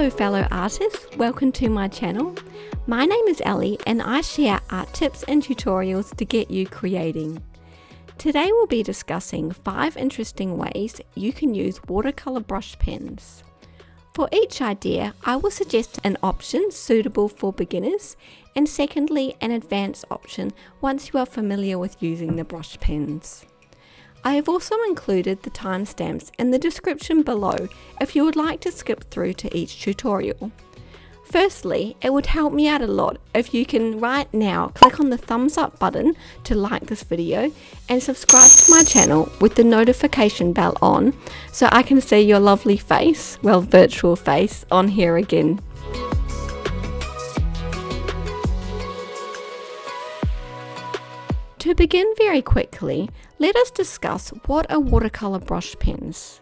Hello fellow artists, welcome to my channel. My name is Ellie and I share art tips and tutorials to get you creating. Today we'll be discussing 5 interesting ways you can use watercolor brush pens. For each idea, I will suggest an option suitable for beginners and secondly an advanced option once you are familiar with using the brush pens. I have also included the timestamps in the description below if you would like to skip through to each tutorial. Firstly, it would help me out a lot if you can right now click on the thumbs up button to like this video and subscribe to my channel with the notification bell on so I can see your lovely face, well virtual face, on here again. To begin very quickly, let us discuss what are watercolor brush pens.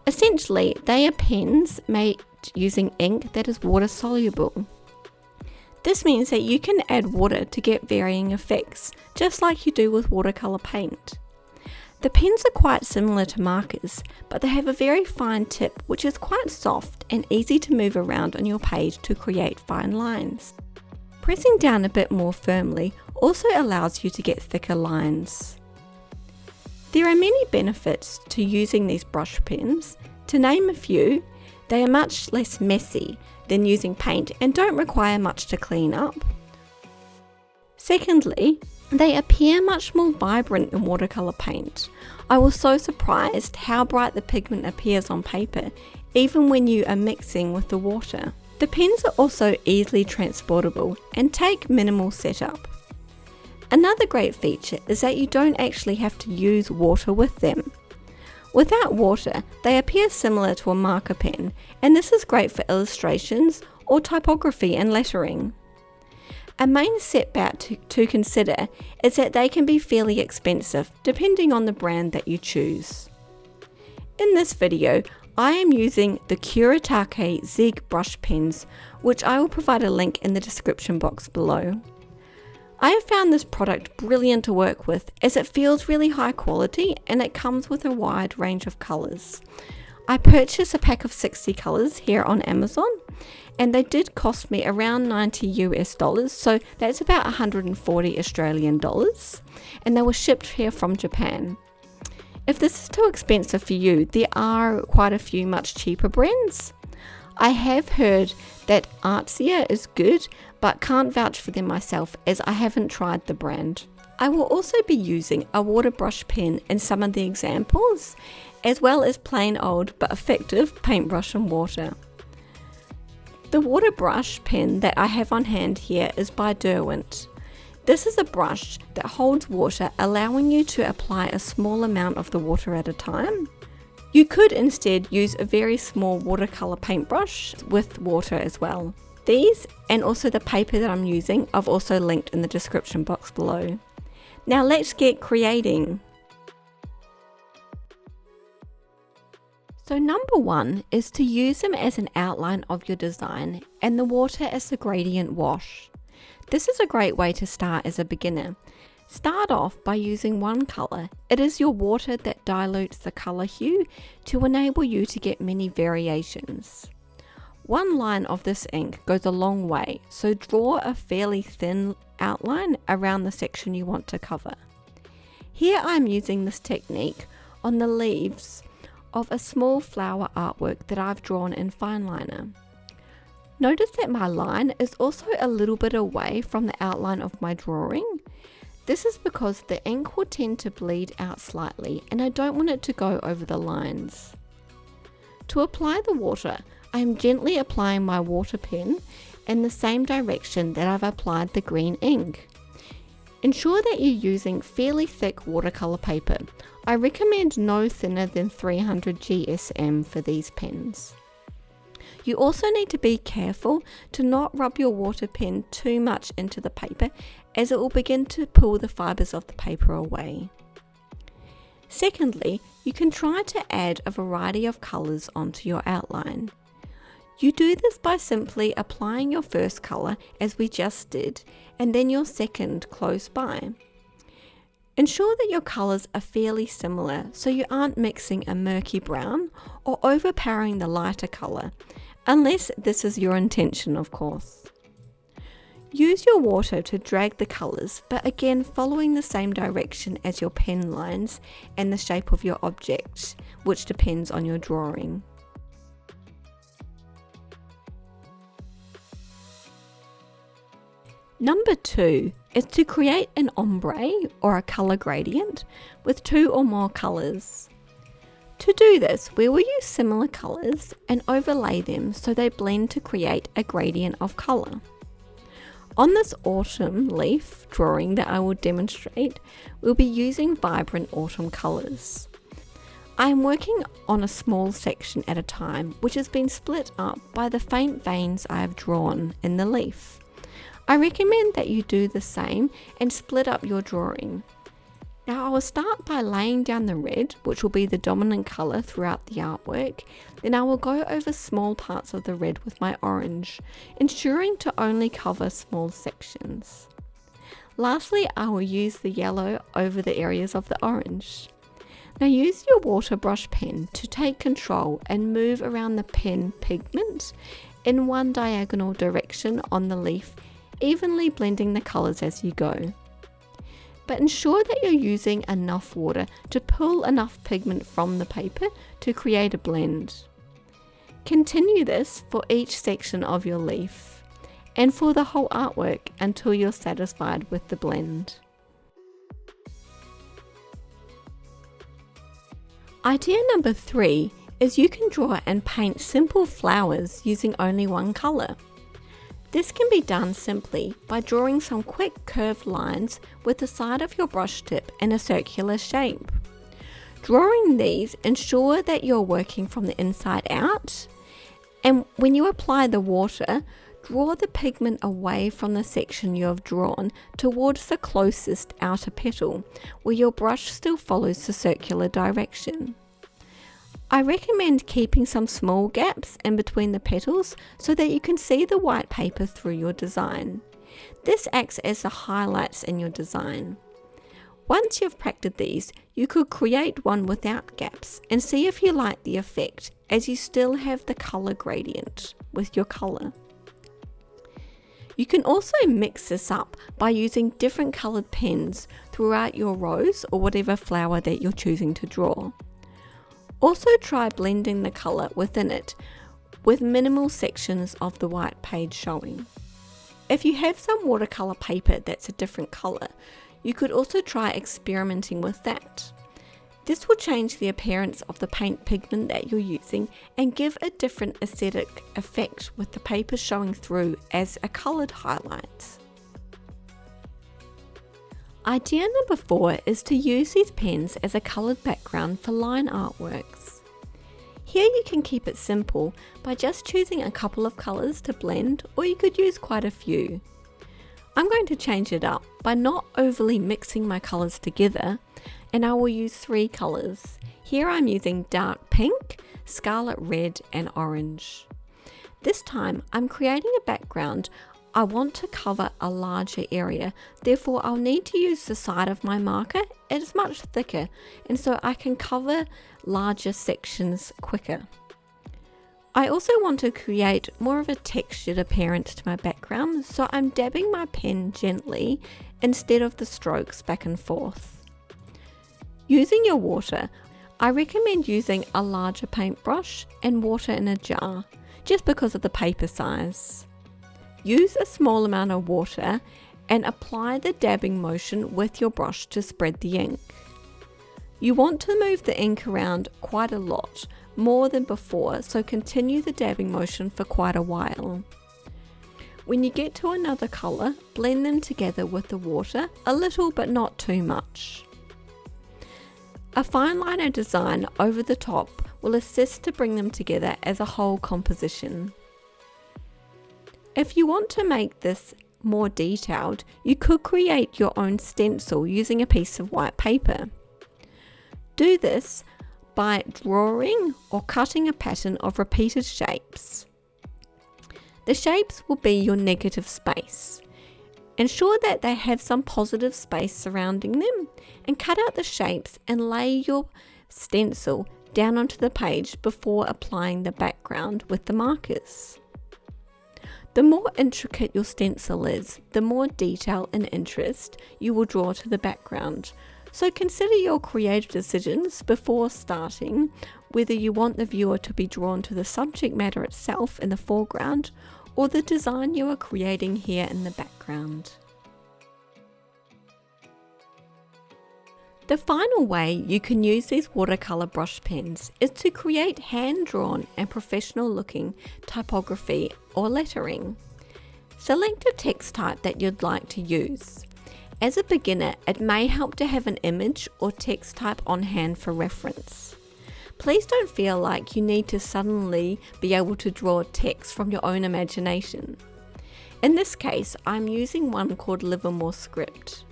Essentially, they are pens made using ink that is water soluble. This means that you can add water to get varying effects, just like you do with watercolor paint. The pens are quite similar to markers, but they have a very fine tip which is quite soft and easy to move around on your page to create fine lines. Pressing down a bit more firmly also allows you to get thicker lines. There are many benefits to using these brush pens. To name a few, they are much less messy than using paint and don't require much to clean up. Secondly, they appear much more vibrant than watercolor paint. I was so surprised how bright the pigment appears on paper, even when you are mixing with the water. The pens are also easily transportable and take minimal setup. Another great feature is that you don't actually have to use water with them. Without water, they appear similar to a marker pen, and this is great for illustrations or typography and lettering. A main setback to consider is that they can be fairly expensive depending on the brand that you choose. In this video, I am using the Kuretake Zig Brush Pens, which I will provide a link in the description box below. I have found this product brilliant to work with as it feels really high quality and it comes with a wide range of colours. I purchased a pack of 60 colours here on Amazon and they did cost me around $90 US, so that's about 140 Australian dollars, and they were shipped here from Japan. If this is too expensive for you, there are quite a few much cheaper brands. I have heard that ARTZEA is good, but can't vouch for them myself as I haven't tried the brand. I will also be using a water brush pen in some of the examples, as well as plain old but effective paintbrush and water. The water brush pen that I have on hand here is by Derwent. This is a brush that holds water, allowing you to apply a small amount of the water at a time. You could instead use a very small watercolor paintbrush with water as well. These and also the paper that I'm using I've also linked in the description box below. Now let's get creating. So number 1 is to use them as an outline of your design and the water as the gradient wash. This is a great way to start as a beginner. Start off by using one colour. It is your water that dilutes the colour hue to enable you to get many variations. One line of this ink goes a long way, so draw a fairly thin outline around the section you want to cover. Here I'm using this technique on the leaves of a small flower artwork that I've drawn in fineliner. Notice that my line is also a little bit away from the outline of my drawing. This is because the ink will tend to bleed out slightly and I don't want it to go over the lines. To apply the water, I am gently applying my water pen in the same direction that I've applied the green ink. Ensure that you're using fairly thick watercolor paper. I recommend no thinner than 300 GSM for these pens. You also need to be careful to not rub your water pen too much into the paper as it will begin to pull the fibres of the paper away. Secondly, you can try to add a variety of colours onto your outline. You do this by simply applying your first colour as we just did and then your second close by. Ensure that your colours are fairly similar so you aren't mixing a murky brown or overpowering the lighter colour. unless this is your intention, of course. Use your water to drag the colours, but again following the same direction as your pen lines and the shape of your object, which depends on your drawing. Number 2 is to create an ombre or a colour gradient with 2 or more colours. To do this, we will use similar colours and overlay them so they blend to create a gradient of colour. On this autumn leaf drawing that I will demonstrate, we'll be using vibrant autumn colours. I am working on a small section at a time, which has been split up by the faint veins I have drawn in the leaf. I recommend that you do the same and split up your drawing. Now I will start by laying down the red, which will be the dominant colour throughout the artwork. Then I will go over small parts of the red with my orange, ensuring to only cover small sections. Lastly, I will use the yellow over the areas of the orange. Now use your water brush pen to take control and move around the pen pigment in one diagonal direction on the leaf, evenly blending the colours as you go. But ensure that you're using enough water to pull enough pigment from the paper to create a blend. Continue this for each section of your leaf and for the whole artwork until you're satisfied with the blend. Idea number 3 is you can draw and paint simple flowers using only one colour. This can be done simply by drawing some quick curved lines with the side of your brush tip in a circular shape. Drawing these, ensure that you're working from the inside out, and when you apply the water, draw the pigment away from the section you have drawn towards the closest outer petal, where your brush still follows the circular direction. I recommend keeping some small gaps in between the petals so that you can see the white paper through your design. This acts as the highlights in your design. Once you've practiced these, you could create one without gaps and see if you like the effect, as you still have the colour gradient with your colour. You can also mix this up by using different coloured pens throughout your rose or whatever flower that you're choosing to draw. Also try blending the colour within it with minimal sections of the white page showing. If you have some watercolour paper that's a different colour, you could also try experimenting with that. This will change the appearance of the paint pigment that you're using and give a different aesthetic effect with the paper showing through as a coloured highlight. Idea number 4 is to use these pens as a coloured background for line artworks. Here you can keep it simple by just choosing a couple of colours to blend, or you could use quite a few. I'm going to change it up by not overly mixing my colours together, and I will use 3 colours. Here I'm using dark pink, scarlet red and orange. This time I'm creating a background. I want to cover a larger area, therefore I'll need to use the side of my marker. It is much thicker, and so I can cover larger sections quicker. I also want to create more of a textured appearance to my background, so I'm dabbing my pen gently instead of the strokes back and forth. Using your water, I recommend using a larger paintbrush and water in a jar, just because of the paper size. Use a small amount of water and apply the dabbing motion with your brush to spread the ink. You want to move the ink around quite a lot, more than before, so continue the dabbing motion for quite a while. When you get to another colour, blend them together with the water, a little but not too much. A fine liner design over the top will assist to bring them together as a whole composition. If you want to make this more detailed, you could create your own stencil using a piece of white paper. Do this by drawing or cutting a pattern of repeated shapes. The shapes will be your negative space. Ensure that they have some positive space surrounding them, and cut out the shapes and lay your stencil down onto the page before applying the background with the markers. The more intricate your stencil is, the more detail and interest you will draw to the background. So consider your creative decisions before starting, whether you want the viewer to be drawn to the subject matter itself in the foreground or the design you are creating here in the background. The final way you can use these watercolor brush pens is to create hand-drawn and professional-looking typography or lettering. Select a text type that you'd like to use. As a beginner, it may help to have an image or text type on hand for reference. Please don't feel like you need to suddenly be able to draw text from your own imagination. In this case, I'm using one called Livermore Script.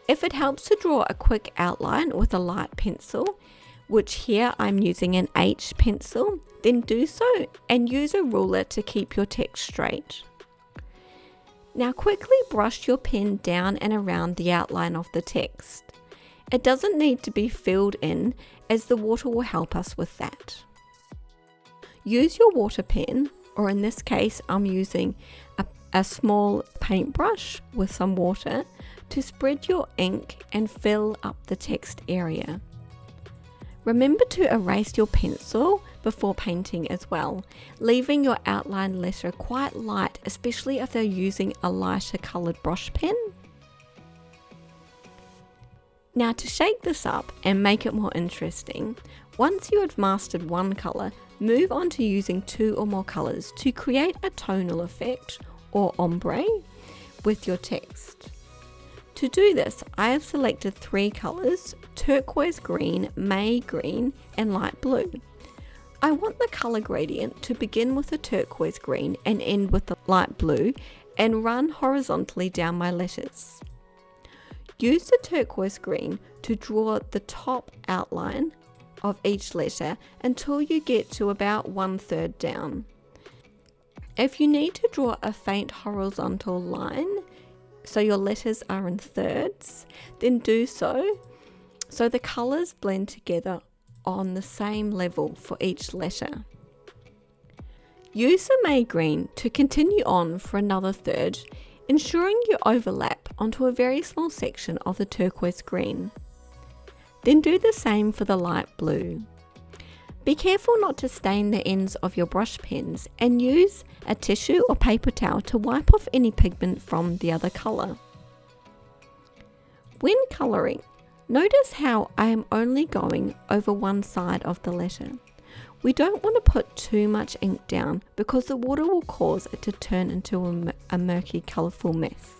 If it helps to draw a quick outline with a light pencil, which here I'm using an H pencil, then do so and use a ruler to keep your text straight. Now quickly brush your pen down and around the outline of the text. It doesn't need to be filled in, as the water will help us with that. Use your water pen, or in this case I'm using a small paintbrush with some water, to spread your ink and fill up the text area. Remember to erase your pencil before painting as well, leaving your outline letter quite light, especially if they're using a lighter coloured brush pen. Now to shake this up and make it more interesting, once you have mastered one colour, move on to using 2 or more colours to create a tonal effect or ombre with your text. To do this, I have selected 3 colours: turquoise green, May green and light blue. I want the colour gradient to begin with the turquoise green and end with the light blue and run horizontally down my letters. Use the turquoise green to draw the top outline of each letter until you get to about 1/3 down. If you need to draw a faint horizontal line, so your letters are in thirds, then do so the colours blend together on the same level for each letter. Use the May green to continue on for another third, ensuring you overlap onto a very small section of the turquoise green. Then do the same for the light blue. Be careful not to stain the ends of your brush pens and use a tissue or paper towel to wipe off any pigment from the other colour. When colouring, notice how I am only going over one side of the letter. We don't want to put too much ink down because the water will cause it to turn into a murky, colourful mess.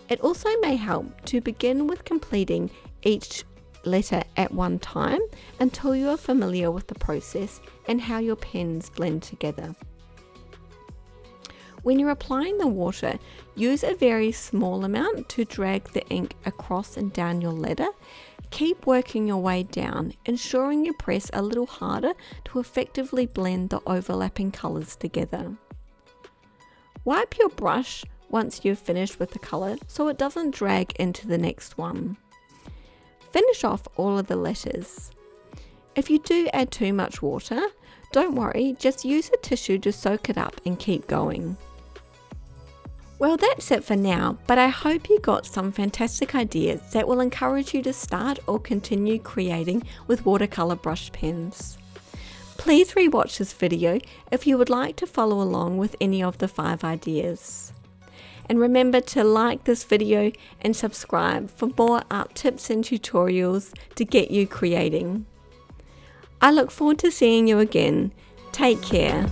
It also may help to begin with completing each letter at one time until you are familiar with the process and how your pens blend together. When you're applying the water, use a very small amount to drag the ink across and down your letter. Keep working your way down, ensuring you press a little harder to effectively blend the overlapping colours together. Wipe your brush once you've finished with the colour so it doesn't drag into the next one. Finish off all of the letters. If you do add too much water, don't worry, just use a tissue to soak it up and keep going. Well, that's it for now, but I hope you got some fantastic ideas that will encourage you to start or continue creating with watercolor brush pens. Please rewatch this video if you would like to follow along with any of the 5 ideas. And remember to like this video and subscribe for more art tips and tutorials to get you creating. I look forward to seeing you again. Take care.